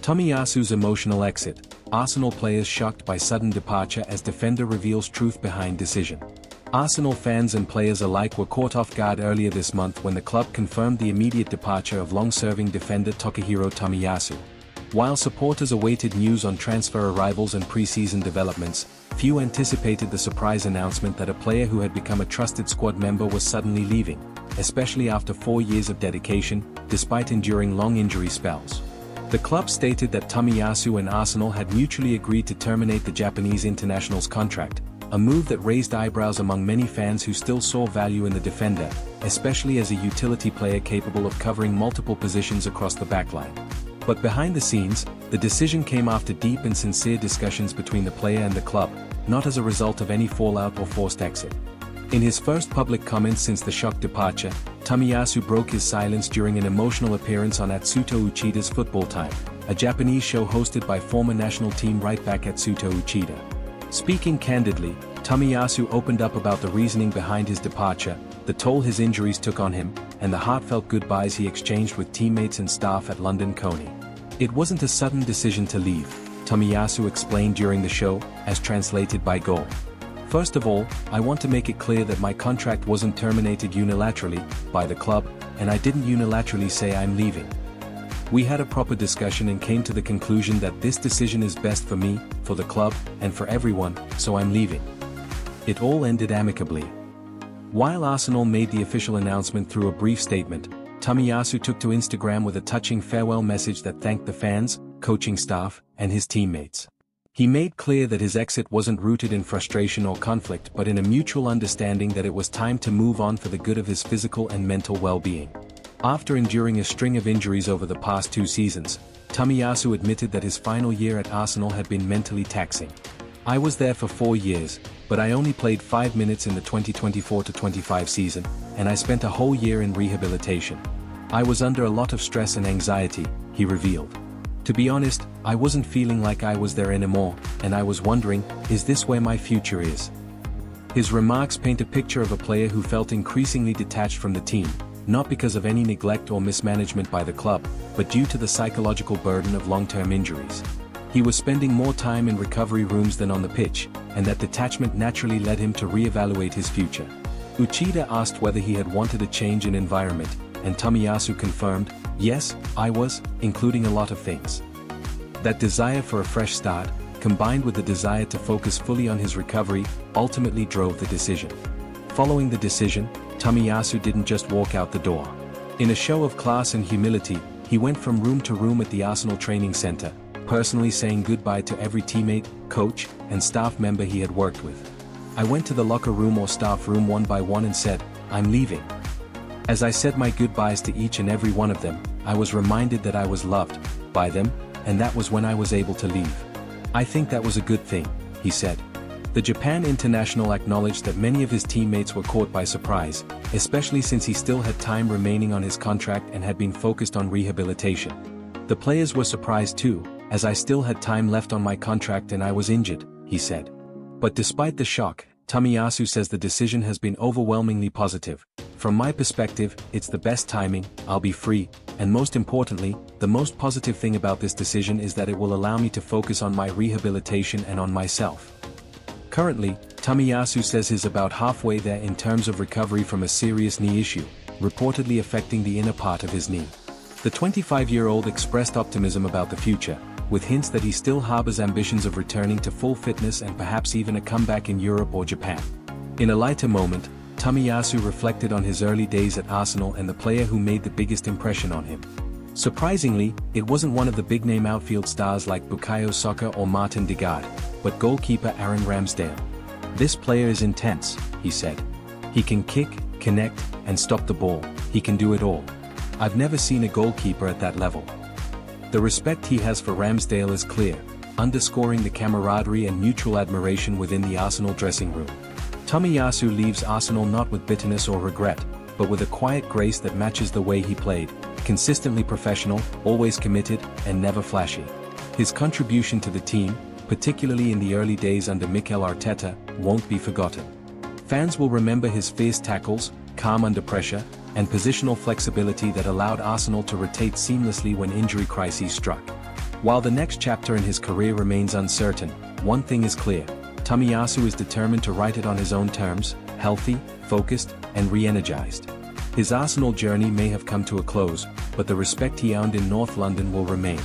Tomiyasu's emotional exit. Arsenal players shocked by sudden departure as defender reveals truth behind decision. Arsenal fans and players alike were caught off guard earlier this month when the club confirmed the immediate departure of long-serving defender Takehiro Tomiyasu. While supporters awaited news on transfer arrivals and pre-season developments, few anticipated the surprise announcement that a player who had become a trusted squad member was suddenly leaving, especially after 4 years of dedication, despite enduring long injury spells. The club stated that Tomiyasu and Arsenal had mutually agreed to terminate the Japanese international's contract, a move that raised eyebrows among many fans who still saw value in the defender, especially as a utility player capable of covering multiple positions across the backline. But behind the scenes, the decision came after deep and sincere discussions between the player and the club, not as a result of any fallout or forced exit. In his first public comments since the shock departure, Tomiyasu broke his silence during an emotional appearance on Atsuto Uchida's Football Time, a Japanese show hosted by former national team right-back Atsuto Uchida. Speaking candidly, Tomiyasu opened up about the reasoning behind his departure, the toll his injuries took on him, and the heartfelt goodbyes he exchanged with teammates and staff at London Coney. "It wasn't a sudden decision to leave," Tomiyasu explained during the show, as translated by Goal. "First of all, I want to make it clear that my contract wasn't terminated unilaterally by the club, and I didn't unilaterally say I'm leaving. We had a proper discussion and came to the conclusion that this decision is best for me, for the club, and for everyone, so I'm leaving." It all ended amicably. While Arsenal made the official announcement through a brief statement, Tomiyasu took to Instagram with a touching farewell message that thanked the fans, coaching staff, and his teammates. He made clear that his exit wasn't rooted in frustration or conflict but in a mutual understanding that it was time to move on for the good of his physical and mental well-being. After enduring a string of injuries over the past 2 seasons, Tomiyasu admitted that his final year at Arsenal had been mentally taxing. "I was there for 4 years, but I only played 5 minutes in the 2024-25 season, and I spent a whole year in rehabilitation. I was under a lot of stress and anxiety," he revealed. "To be honest, I wasn't feeling like I was there anymore, and I was wondering, is this where my future is?" His remarks paint a picture of a player who felt increasingly detached from the team, not because of any neglect or mismanagement by the club, but due to the psychological burden of long-term injuries. He was spending more time in recovery rooms than on the pitch, and that detachment naturally led him to re-evaluate his future. Uchida asked whether he had wanted a change in environment, and Tomiyasu confirmed, "Yes, I was, including a lot of things." That desire for a fresh start, combined with the desire to focus fully on his recovery, ultimately drove the decision. Following the decision, Tomiyasu didn't just walk out the door. In a show of class and humility, he went from room to room at the Arsenal training center, personally saying goodbye to every teammate, coach, and staff member he had worked with. "I went to the locker room or staff room one by one and said, 'I'm leaving.' As I said my goodbyes to each and every one of them, I was reminded that I was loved by them, and that was when I was able to leave. I think that was a good thing," he said. The Japan international acknowledged that many of his teammates were caught by surprise, especially since he still had time remaining on his contract and had been focused on rehabilitation. "The players were surprised too, as I still had time left on my contract and I was injured," he said. But despite the shock, Tomiyasu says the decision has been overwhelmingly positive. "From my perspective, it's the best timing, I'll be free, and most importantly, the most positive thing about this decision is that it will allow me to focus on my rehabilitation and on myself." Currently, Tomiyasu says he's about halfway there in terms of recovery from a serious knee issue, reportedly affecting the inner part of his knee. The 25-year-old expressed optimism about the future, with hints that he still harbors ambitions of returning to full fitness and perhaps even a comeback in Europe or Japan. In a lighter moment, Tomiyasu reflected on his early days at Arsenal and the player who made the biggest impression on him. Surprisingly, it wasn't one of the big-name outfield stars like Bukayo Saka or Martin Degaard, but goalkeeper Aaron Ramsdale. "This player is intense," he said. "He can kick, connect, and stop the ball, he can do it all. I've never seen a goalkeeper at that level." The respect he has for Ramsdale is clear, underscoring the camaraderie and mutual admiration within the Arsenal dressing room. Tomiyasu leaves Arsenal not with bitterness or regret, but with a quiet grace that matches the way he played, consistently professional, always committed, and never flashy. His contribution to the team, particularly in the early days under Mikel Arteta, won't be forgotten. Fans will remember his fierce tackles, calm under pressure, and positional flexibility that allowed Arsenal to rotate seamlessly when injury crises struck. While the next chapter in his career remains uncertain, one thing is clear: Tomiyasu is determined to write it on his own terms, healthy, focused, and re-energized. His Arsenal journey may have come to a close, but the respect he earned in North London will remain.